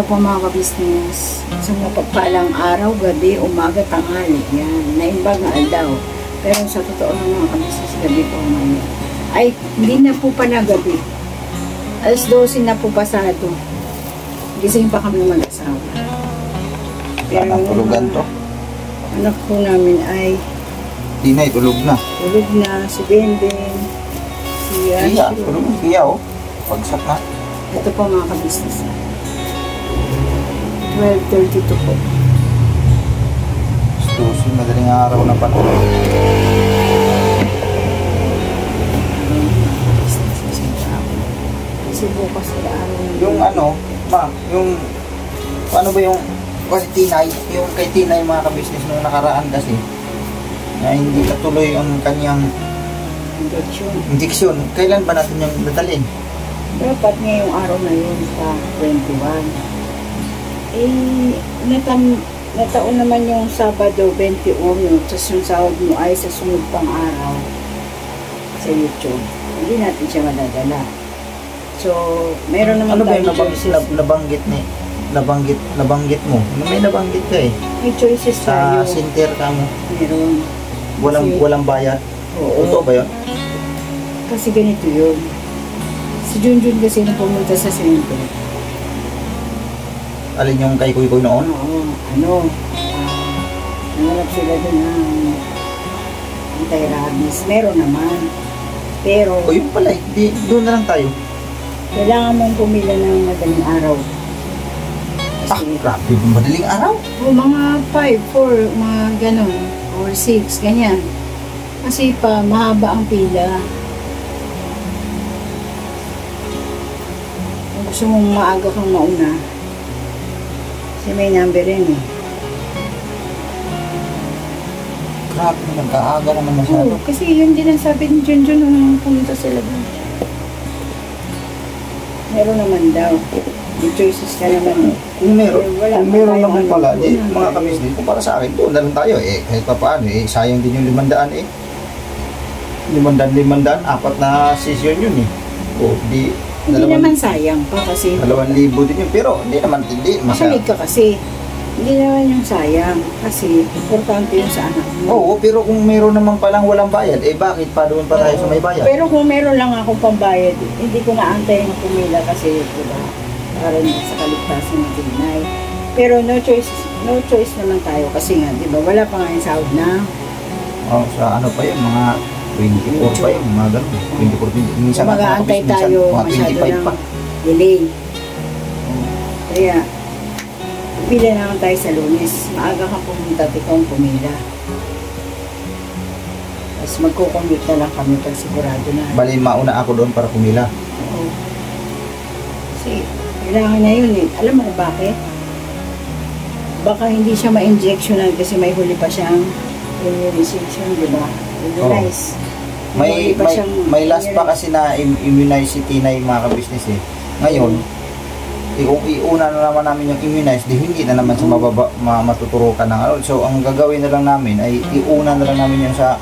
po mga kabisnes. Sa mapagpalang araw, gabi, umaga, tanghali. Yan, naimbag na daw. Pero sa totoo ng mga kabisnes, gabi po ngayon. Ay, hindi na po pala gabi. Alas 12 na po pasado. Gising pa kami mag-asawa. Pero anong tulugan to? Anak po namin ay Tinay, tulog na. tulog na, si Benben, si Iya, Ashley. tulog na. Iya, oh. Pagsak na. Ito po mga kabisnes. 12:32 po. Susi, madaling araw na pala. Kasi bukas na araw. Yung ano, ma, yung, paano ba yung, kasi Tinay, yung kay Tinay mga kabisnes nung nakaraan kasi, na hindi natuloy ang kanyang injection. Kailan ba natin yung dadalhin? Dapat ngayong araw na yun sa 21. Eh, nataon naman yung Sabado 21, tapos yung sahod mo ay sa sunod pang araw sa YouTube. Hindi natin siya madadala. So, meron naman Ano ba yung nabanggit mo? Ano may nabanggit ka eh? May choices Sa tayo. center ka mo. Meron. Walang bayad. Oo. Totoo ba yun? Kasi ganito yun. Si Junjun kasi na pumunta sa center. Alin yung kay Kuy noon? Nangalap sila doon ng anti-rabies. Meron naman. Pero, O yun pala, doon na lang tayo. kailangan mong pumila ng madaling araw. Ah, grabe, madaling araw. Mga 5, 4, mga ganon. Or 6, ganyan. Kasi pa, mahaba ang pila. Kung gusto mong maaga kang mauna, kasi may number rin eh. Grabe naman, kaaga naman masyado. Oo, kasi yun din ang sabi ni Junjun nung pumunta sila doon. Meron naman daw. May choices ka naman. Kung meron naman pala, Wala mga tayo. kamis din, kung para sa akin, doon na lang tayo eh. Kahit pa paano eh, sayang din yung 500 eh. 500, 4 na session yun eh. O, Hindi naman sayang pa kasi 2,000 din yun, pero hindi naman, makinig ka kasi. Hindi naman yung sayang kasi importante yun sa anak mo. Oo, pero kung meron naman palang walang bayad, eh bakit pa doon pa tayo sa may bayad? Pero kung meron lang akong pambayad, hindi ko naantay na pumila kasi diba, para sa kaligtasan ng Tinay. Pero no choice naman tayo kasi nga, diba, wala pa nga yung sahod na. Oh, sa ano pa yun, mga 24 pa yun, mga ganun. 24, minsan Kung mag-aantay tayo, mga masyado 25 ng pa. delay. Kaya, pila naman tayo sa Lunes. Maaga kang pumunta, tikong pumila. Tapos magkukommute na lang kami pag sigurado na. Bali, mauna ako doon para pumila. Oo. Kasi, kailangan na yun eh. Alam mo na bakit? Baka hindi siya ma-injectionan kasi may huli pa siyang immunization, di ba? Immunize. May last pa kasi na immunize si Tinay mga kabisnes eh. Ngayon, iuna na naman namin yung immunize, di hindi na naman sa matuturukan ng ano. So, ang gagawin na lang namin ay iuna na lang namin yung sa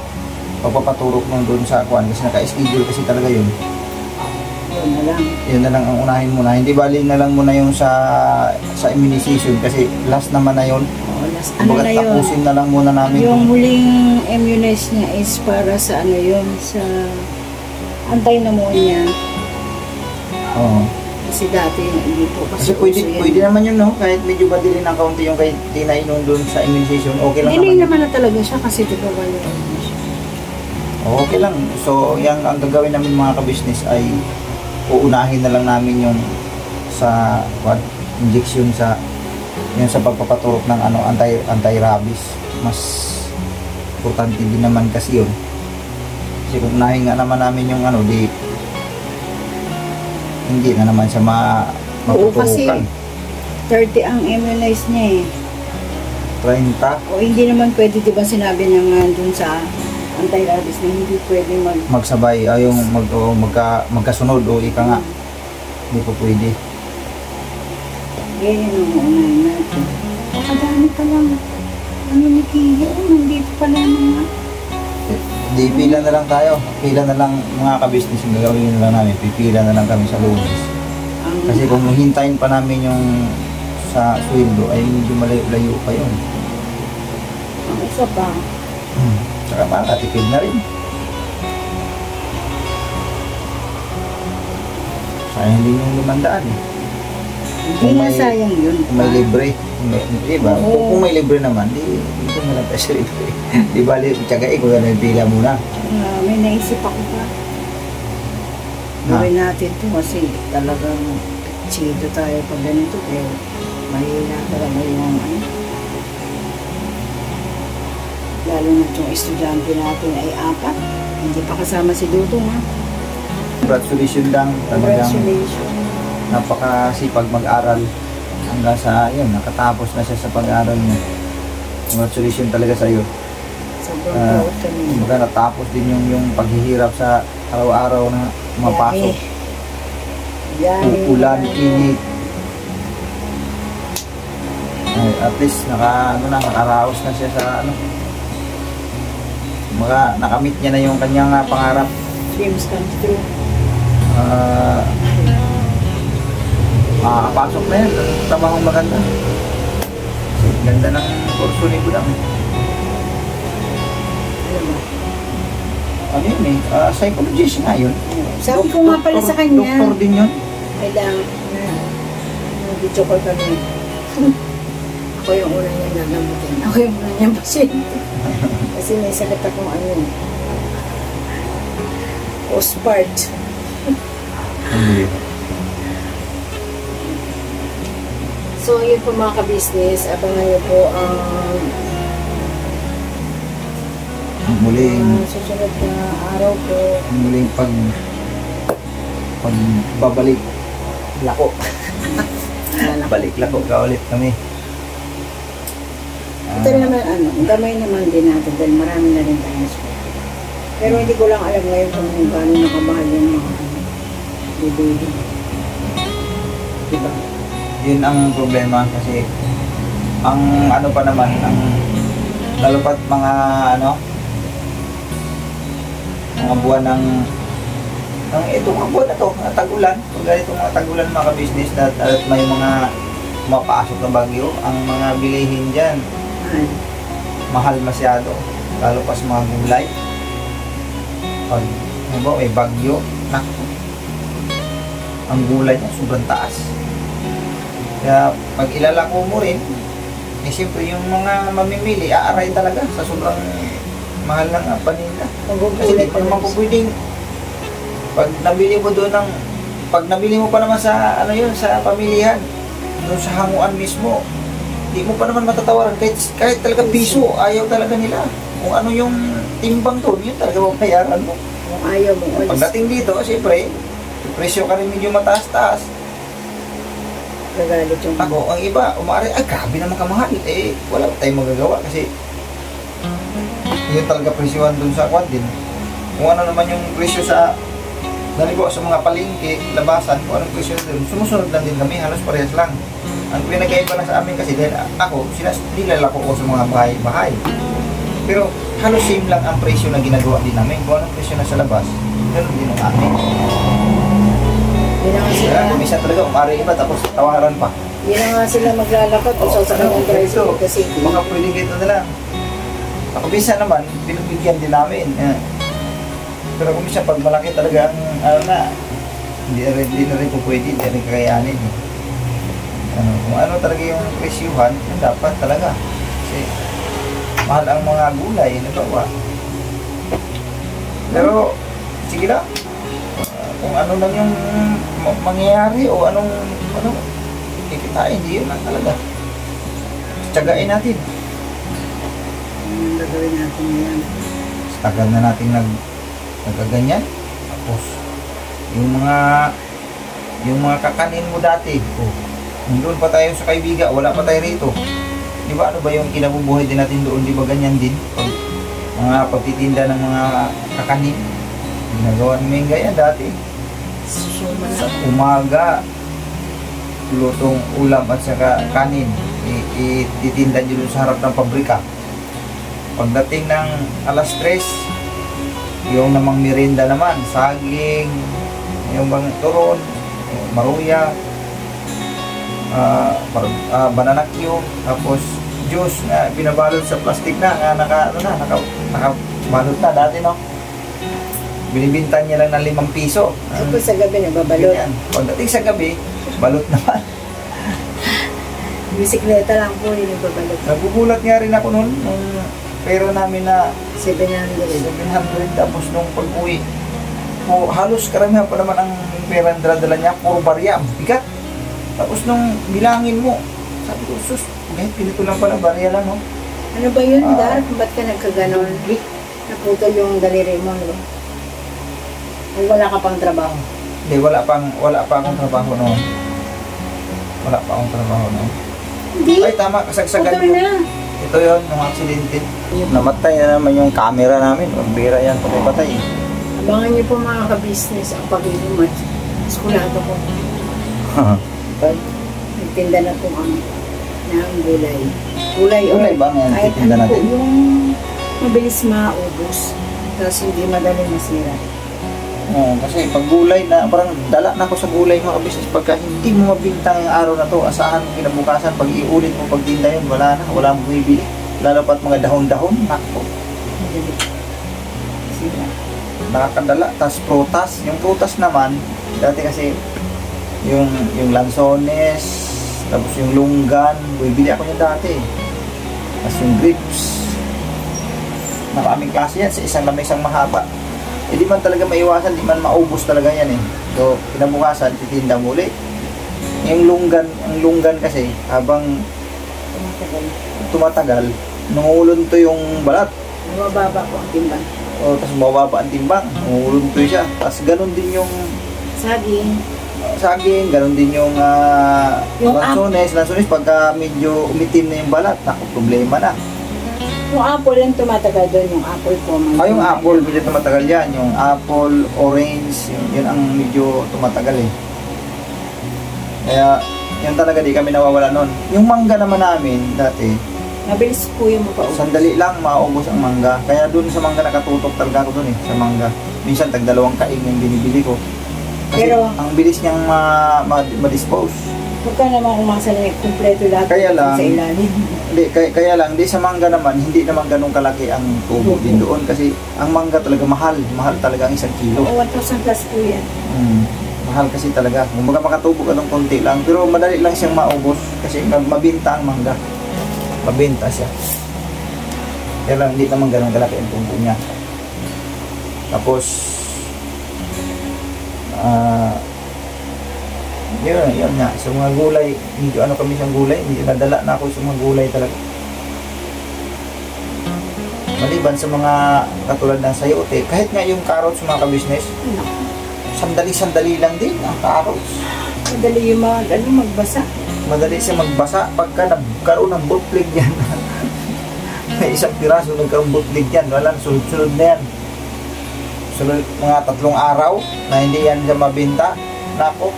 pagpapaturok nung doon sa kuan kasi naka-schedule kasi talaga yun. Yun na lang. Yun na lang ang unahin muna. Hindi bali na lang muna yung sa immunization kasi last naman na yun. Oo, last, ano na yun? Tapusin na lang muna namin. Yung huling immunize niya is para sa ano yun, sa anti-pneumonia. Oo. Kasi dati hindi po Kasi kasi uso pwede naman yun, no? Kahit medyo badili ng kaunti yung kay Tinay nung doon sa immunization, okay lang Delay naman. naman na talaga siya kasi di ba wala siya. Okay lang. So, yung ang gagawin namin mga kabisnes ay uunahin na lang namin yung sa injection sa yung sa pagpapaturok ng ano anti-rabies. Mas importante din naman kasi yun. Kasi kung unahin nga naman namin yung ano, di hindi na naman siya Oo, kasi matuturukan. 30 ang immunize niya eh. 30, O hindi naman pwede, di ba sinabi niya nga dun sa anti-rabies na hindi pwede magsabay ay yung magkasunod o ika nga. Hindi po pwede. Ganyan ang uunahin natin. Nakadami pa lang. Ano ni Kiyo? Nandito pala mga. Di pila na lang tayo. Pila na lang mga kabisnes yung gagawin na lang namin. Pipila na lang kami sa Lunes. Kasi kung hintayin pa namin yung sa sweldo ay medyo malayo-layo pa yun. Ang isa pa, Saka makakatipid na rin. Sayang din yung 500 eh. hindi Kung nga may- sayang yun. Kung may libre, diba? Oo. Kung may libre naman, di mo lang tayo sa libre. Di bali, tsagain ko na pila muna. May naisip ako pa. Gawin natin to kasi talagang chido tayo pag ganito. Pero mahina talaga yung ano. Lalo na itong estudyante natin ay 4. Hindi pa kasama si Dudong ha. Congratulations lang. Talagang Congratulations. napakasipag mag-aral hanggang sa yun, nakatapos na siya sa pag-aaral niya. Congratulations talaga sa iyo. Sobrang proud kami. Kumbaga natapos din yung paghihirap sa araw-araw na mapasok. Yan. Ulan, init. Ay, at least nakaraos na siya sa ano. Kumbaga nakamit niya na yung kanyang pangarap. Dreams come true. Makakapasok na yan. Tabahong maganda. Ganda ng kurso ni Budang. Ano ba? Ano yun eh? Psychologist nga yun. Sabi ko nga pala sa kanya. Doktor din yun. Kailangan na video call kami. Ako yung una niyang gagamutin. Ako yung una niyang pasyente. Kasi may sakit akong ano. Postpart. Hindi. So, yun po mga ka-business. Abangan niyo po ang Muling susunod na araw po. pagbabalik lako. Balik lako ka ulit kami. Ito naman ano, gamay naman din natin dahil marami na rin tayo sa school. Pero hindi ko lang alam ngayon kung gaano nakamahal yung mga bibili. Diba? Yun ang problema kasi ang ano pa naman ang lalo pat mga mga buwan ng itong mga buwan na to, tag-ulan. Pag ganitong mga tag-ulan mga ka-business at may mga mapasok na bagyo, ang mga bilihin dyan mahal masyado, lalo pa sa mga gulay. Pag may bagyo, naku, ang gulay niya sobrang taas. Kaya pag ilalako mo rin, siyempre yung mga mamimili, aaray talaga sa sobrang mahal ng paninda. Kasi di pa naman po pwedeng, pag nabili mo doon pag nabili mo pa naman sa, sa pamilihan, doon sa hanguan mismo, di mo pa naman matatawaran, kahit talaga piso, ayaw talaga nila. Kung ano yung timbang doon, yun talaga mabayaran mo. Kung ayaw mo ulis. Pagdating dito, siyempre, presyo ka rin medyo mataas-taas. Nagalit yung Ako, ang iba, umari, grabe naman kamahal. Wala pa tayong magagawa kasi yun talaga presyohan dun sa kwan din. Kung ano naman yung presyo sa sa mga palengke, labasan, kung anong presyo dun, sumusunod lang din kami, halos parehas lang. Ang pinagkaiba lang sa amin kasi dahil ako, nilalako ko sa mga bahay-bahay. Pero halos same lang ang presyo na ginagawa din namin. Kung anong presyo na sa labas, ganoon din ang amin. Hindi na nga sila, Kaya kung isa talaga, umari iba, tapos tawaran pa. hindi na nga sila maglalakad kung sasakay ng tricycle kasi Mga pwede dito na lang. Ako minsan naman, pinabigyan din namin. Pero kung minsan pag malaki talaga ang hindi na rin po pwede, hindi rin kakayanin. Kung ano talaga yung presyuhan, yun dapat talaga. Kasi mahal ang mga gulay, nagawa. Pero, sige lang. Kung ano lang yung mangyayari o anong kikitain, hindi yun lang talaga. Tsagain natin. ang gagawin natin yan. Tagal na natin nagkaganyan. Tapos, yung mga kakanin mo dati, doon pa tayo sa Kaibiga, wala pa tayo rito. Di ba ano ba yung kinabubuhay din natin doon? Di ba ganyan din? Mga pagtitinda ng mga kakanin. Ginagawa namin ganyan dati. Sa umaga, lutong ulam at saka kanin. Ititinda nyo sa harap ng pabrika. Pagdating ng alas 3, yung namang merienda naman, saging, yung bang turon, maruya, banana cue, tapos juice na binabalot sa plastic na, nakabalot na dati, no? Binibintan niya lang ng 5 piso. Tapos sa gabi nagbabalot. Pagdating sa gabi, balot naman. Bisikleta lang po yung nagbabalot. Nagugulat nga rin ako noon, nung pera namin na 700. tapos nung pag-uwi, halos karamihan pa naman ang pera na dala niya, puro barya, bigat. Tapos nung bilangin mo, sabi ko, sus, kahit pinito lang pala, barya lang, no? Ano ba yun, Dar? Ba't ka nagkaganon? Naputol yung daliri mo, no? Kung wala ka pang trabaho? Hindi, wala pa akong trabaho noon. Wala pa akong trabaho noon. Hindi. Ay, tama, kasagsagan Putol na. Ito yun, yung aksidente. Namatay na naman yung camera namin. Magbira yan, patay-patay. Abangan niyo po mga ka-business ang pag-ibig mo. Eskulado ko. Pag nagtinda na po kami ng gulay. Gulay ba ang kahit titinda ano po, natin? yung mabilis maubos. Tapos hindi madali masira. Oo, kasi pag gulay na, parang dala na ako sa gulay mga business. Pagka hindi mo mabintang yung araw na to, asahan mo kinabukasan, pag iulit mo pagtinda yun, wala na, wala mong bibili. Lalo pat mga dahon-dahon, nakpo. Madali. Sira. Nakakadala, tas prutas. Yung prutas naman, dati kasi yung lansones, tapos yung lunggan, bibili ako niya dati. Tapos yung grapes. Maraming klase yan sa isang lamesang mahaba. Eh di man talaga maiwasan, di man maubos talaga yan eh. So, kinabukasan, titinda muli. Yung lunggan kasi, habang tumatagal, nangulunto yung balat. Mababa po ang timbang. O, tapos mababa ang timbang, nangulunto siya. Tapos ganun din yung saging, ganun din yung lansones, pagka medyo umitim na yung balat, naku, problema na. Yung apple yung tumatagal doon, yung apple po. Yung apple, medyo tumatagal yan. Yung apple, orange, yun ang medyo tumatagal eh. Kaya, yun talaga di kami nawawala nun. Yung mangga naman namin, dati, mabilis po yung mapaubos. sandali lang, maubos ang mangga. Kaya dun sa mangga nakatutok talaga ako dun eh, sa mangga. Minsan, tag-2 kaing yung binibili ko. Kasi pero, ang bilis niyang ma-dispose. Huwag naman umasa na yung kumpleto lahat Kaya lang, sa ilalim. Hindi, kaya lang, di sa mangga naman, hindi naman ganun kalaki ang tubo din doon. Kasi ang mangga talaga mahal talaga ang 1 kilo. Oo, 1,000 plus po yan. Mahal kasi talaga. Kung baga makatubo ka ng konti lang, pero madali lang siyang maubos kasi mabinta ang mangga. Mabinta siya. Kaya lang, hindi naman ganun kalaki ang tubo niya. Tapos, yun nga, sa mga gulay, medyo ano kami sa gulay, medyo nadala na ako sa mga gulay talaga. Maliban sa mga katulad ng sayote, kahit nga yung carrots mga ka-business, sandali-sandali lang din ang carrots. Madali yung magbasa. Madali siya magbasa pagka nagkaroon ng bootleg yan. May 1 piraso nagkaroon bootleg yan, walang sunod-sunod na yan. Sunod mga 3 araw na hindi yan siya mabinta, nako.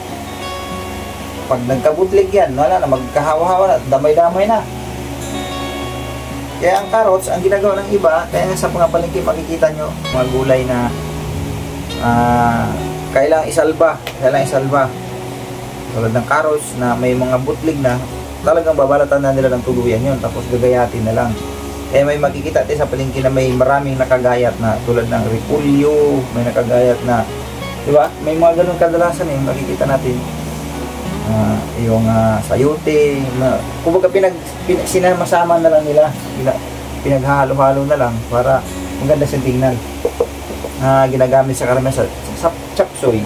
Pag nagkabutlig yan, wala na, magkahawa-hawa na, damay-damay na. Kaya ang carrots, ang ginagawa ng iba, kaya nga sa mga palengke makikita nyo, mga gulay na kailangang isalba. Tulad ng carrots na may mga butlig na, talagang babalatan na nila ng tuluyan yun, tapos gagayatin na lang. Kaya may makikita tayo sa palengke na may maraming nakagayat na, tulad ng repolyo, may nakagayat na, di ba? May mga ganun kadalasan eh, makikita natin. Yung sayote, kumbaga sinama-sama na lang nila, pinaghalo-halo na lang para maganda siyang tingnan. Ginagamit sa karamihan sa chop suey.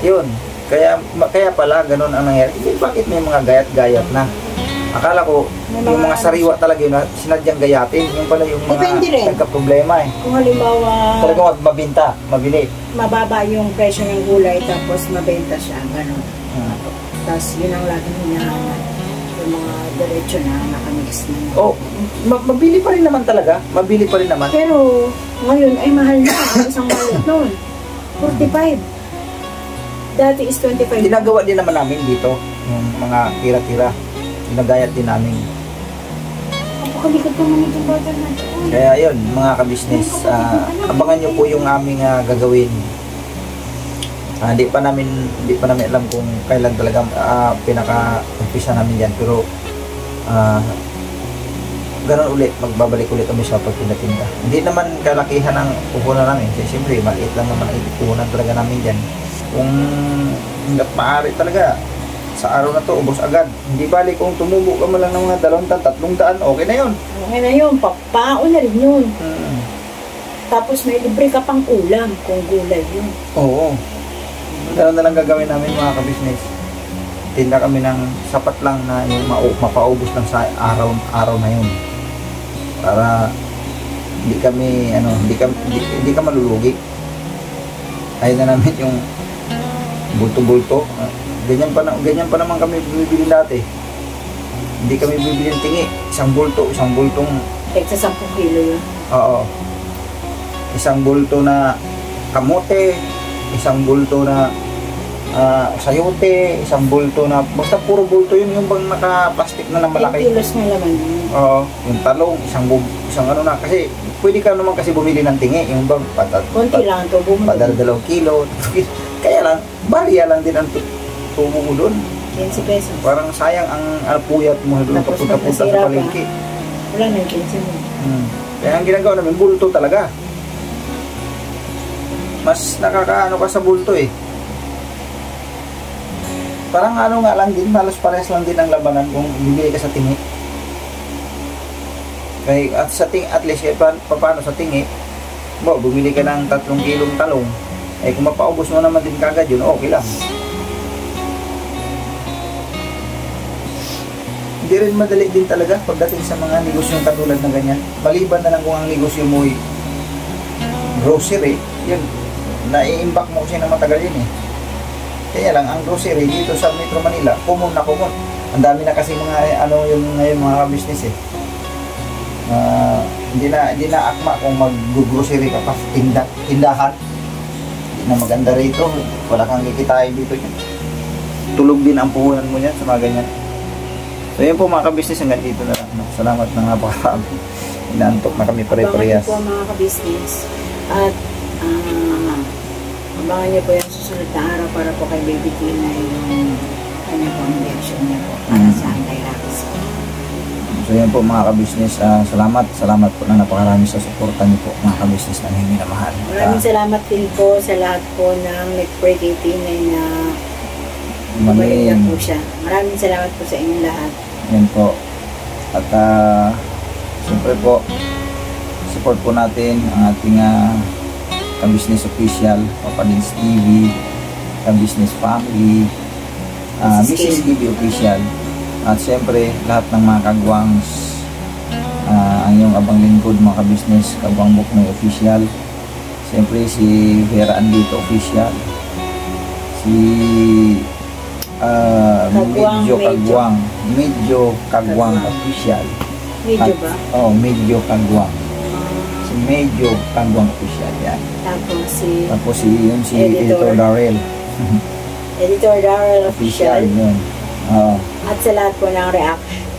Yun, kaya pala ganun ang nangyari. Bakit may mga gayat-gayat na? Akala ko yung mga sariwa talaga yun na sinadyang gayatin, yung pala yung mga nagka-problema eh. Kung halimbawa talagang mabinta, mabili, mababa yung presyo ng gulay tapos mabenta siya, gano'n. Tapos yun ang laging hinahanap, yung mga diretso na nakamix na. Mabili pa rin naman talaga, mabili pa rin naman. Pero ngayon ay mahal na ang isang malot noon, 45. Dati is 25. Ginagawa din naman namin dito yung mga tira-tira, ginagayat din namin. Kalikot naman itong bata natin. Kaya yun, mga ka-business, abangan nyo po yung aming gagawin. Hindi pa namin alam kung kailan talaga pinaka-umpisa namin yan, pero ganun ulit, magbabalik ulit kami sa pagtinda-tinda. Hindi naman kalakihan ng puhunan namin, kasi siyempre maliit lang naman ang puhunan talaga namin dyan. Kung hanggat maaari talaga sa araw na to, ubos agad. Hindi balik kung tumubo ka mo lang ng mga 200-300, okay na yun. Okay na yun, papaon na rin yun. Tapos may libre ka pang ulam kung gulay yun. Oo. Ganun na lang gagawin namin mga kabisnes. Tinda kami ng sapat lang na yung mapaubos lang sa araw na yun. Para hindi ka malulugi. Ayaw na namin yung bulto-bulto. Ganyan pa naman kami bumibili dati. Hindi kami bibili ng tingi. Isang bultong. Sa 10 kilo yun. Oo. Isang bulto na kamote, isang bulto na sayote, isang bulto na, basta puro bulto yun, yung bang naka-plastic na malaki. 10 kilos na laman yun. Oo, yung talong, isang ano na, kasi pwede ka naman kasi bumili ng tingi, yung bang konti lang ito, bumili. Padar 2 kilo, kaya lang, bariya lang din ang tubo mo doon. 15 pesos. Parang sayang ang puyat mo doon kapunta-punta sa palengke. Wala nang 15 mo. Kaya ang ginagawa namin, bulto talaga. Mas nakakaano ka sa bulto eh. Parang ano nga lang din, halos parehas lang din ang labanan kung bibili ka sa tingi. Kaya at least paano sa tingi, bumili ka ng 3 kilong talong, kung mapaubos mo naman din kagad yun, okay lang. Hindi rin madali din talaga pagdating sa mga negosyong katulad na ganyan. Maliban na lang kung ang negosyo mo ay grocery, yun, nai-impact mo kasi na matagal yun eh. Kaya lang, ang grocery dito sa Metro Manila, common na common. Ang dami na kasi mga yung ngayon mga business eh. Hindi na akma kung mag-grocery ka pa, tindahan. Hindi na maganda rito, wala kang kikitain dito yun. Tulog din ang puhunan mo yan sa mga ganyan. So yun po mga ka-business, hanggang dito na lang. Salamat na napakarami. Inaantok na kami pare-parehas. Abangan niyo po mga ka-business. At abangan niyo po yung susunod na araw para po kay Baby Tina yung kanyang po injection niya po para sa anti-rabies po. So yun po mga ka-business, salamat po na napakarami sa suporta niyo po mga ka-business na hindi minamahal. Maraming salamat din po sa lahat po ng nag-pray kay Tina na mabalik na po siya. Maraming salamat po sa inyong lahat. Yan po. At siyempre po, support po natin ang ating ka-business official, Papa Dins TV, ka-business family, Mrs. TV official. At siyempre, lahat ng mga kagwangs, ang iyong abang lingkod, mga ka-business, Kagwang Buknoy official. Siyempre, si Vera Andito official. Si Medyo Kagwang official. Medyo ba? Medyo Kagwang. Si Medyo Kagwang official yan. Tapos si Editor Darrell. Editor Darrell official. Yun. At sa lahat po ng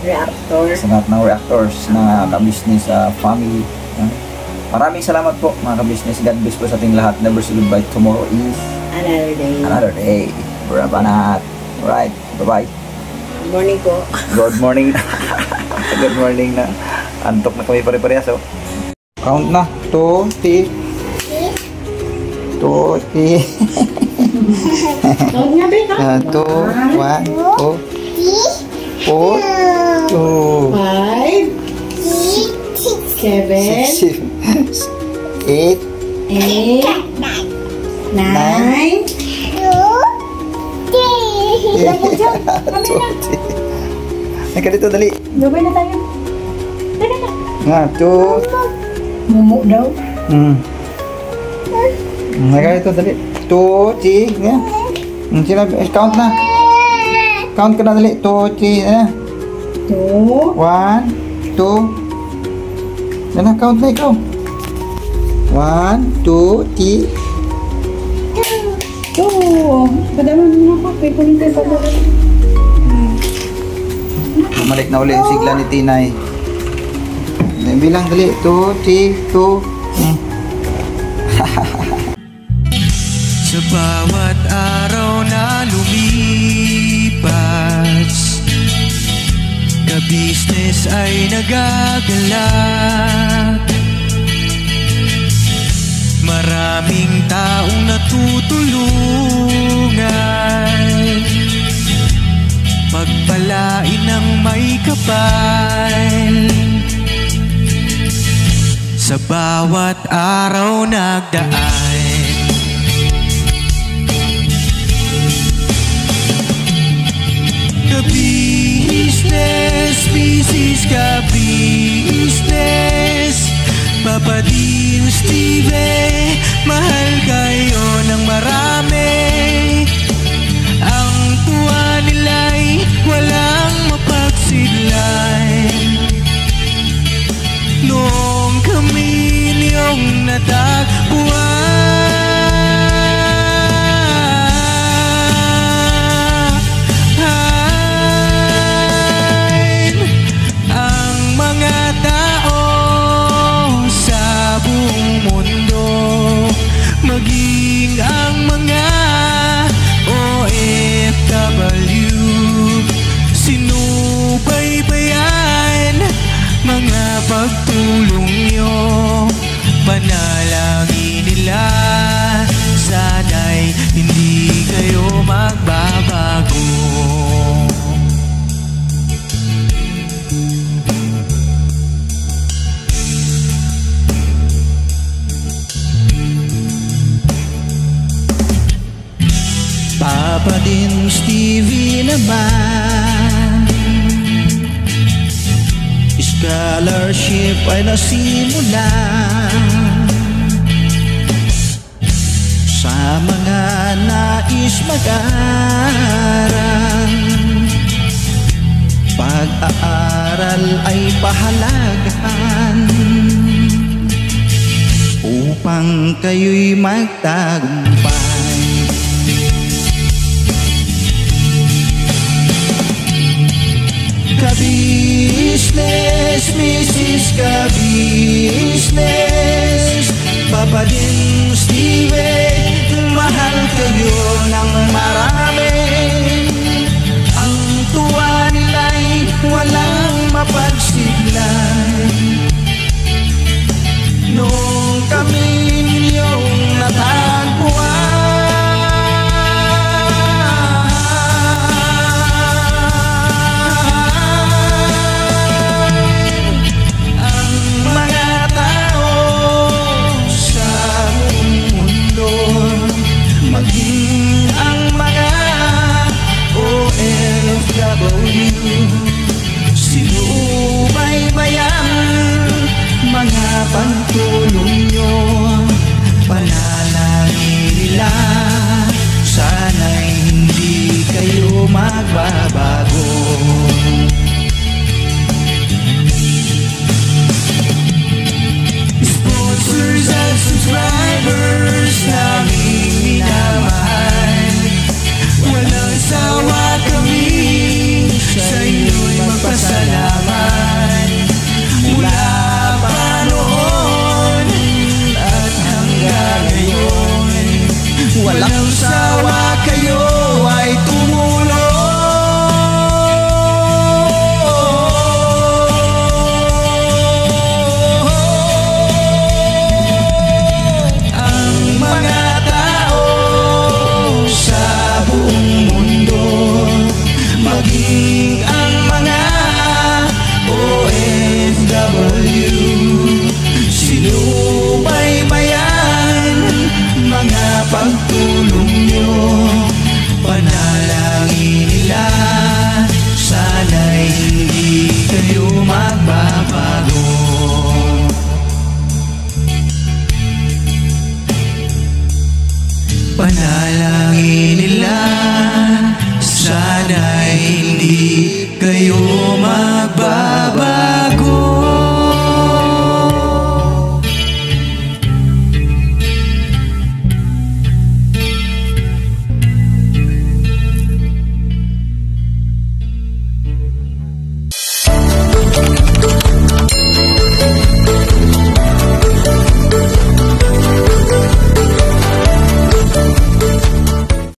reactors. Sa lahat ng reactors na ka-business family. Maraming salamat po mga ka-business. God bless po sa ating lahat. Never say goodbye. Tomorrow is another day. Barabanat. Alright, bye-bye. Good morning po. Good morning. Good morning na. Antok na kami pare-parehas. Count na. 2, 3. 2, 3. Count nga, Beka. 2, 1, 2, 4, 2, 5, 6, 7, 8, 9, 10. Naka dito, dali. Gabay na tayo. Dali na. Nga, 2. Mumu daw. Naka dito, dali. 2, 3. Nga. Count na. Count ka na, dali. 2, 3. 2. 1, 2. Yan na, count na ikaw. 1, 2, 3. Padala mo na kape. Kunin kayo padala. Bumalik na uli yung sigla ni Tinay. Bilang dali. 2, 3, 2. Sa bawat araw na lumipas, ka-business ay nagagalak. Maraming taong natutulungan, pagpalain ng may kapal. Sa bawat araw nagdaan, ka-business, business, ka-business, Papa Dean, Steve, mahal kayo ng marami. Ang tuwa nila'y walang mapagsidlay. Noong kami niyong natagpuan, ang mga tao sa buong mundo, maging ang mga OFW, sinubaybayan mga pagtulong nyo. Panalangin nila, sana'y hindi kayo magbabago. Papa Dean, Stevie naman, scholarship ay nasimulan sa mga nais mag-aral. Pag-aaral ay pahalagahan upang kayo'y magtagumpay. Ka-business, Mrs. Ka-business, Papa Dean, Steve, mahal kayo ng marami. Ang tuwa nila'y walang mapagsiglay. Noong kami ninyong natagpuan, maging ang mga OFW, sinubaybayan mga pagtulong nyo. Panalangin nila, sana'y hindi kayo magbabago. Sponsors and subscribers naming minamahal, walang sawa kami sa inyo'y magpasalamat. Mula pa noon at hanggang ngayon, walang sawa kayo ay tumulong. Maging ang mga OFW, sinubaybayan mga pagtulong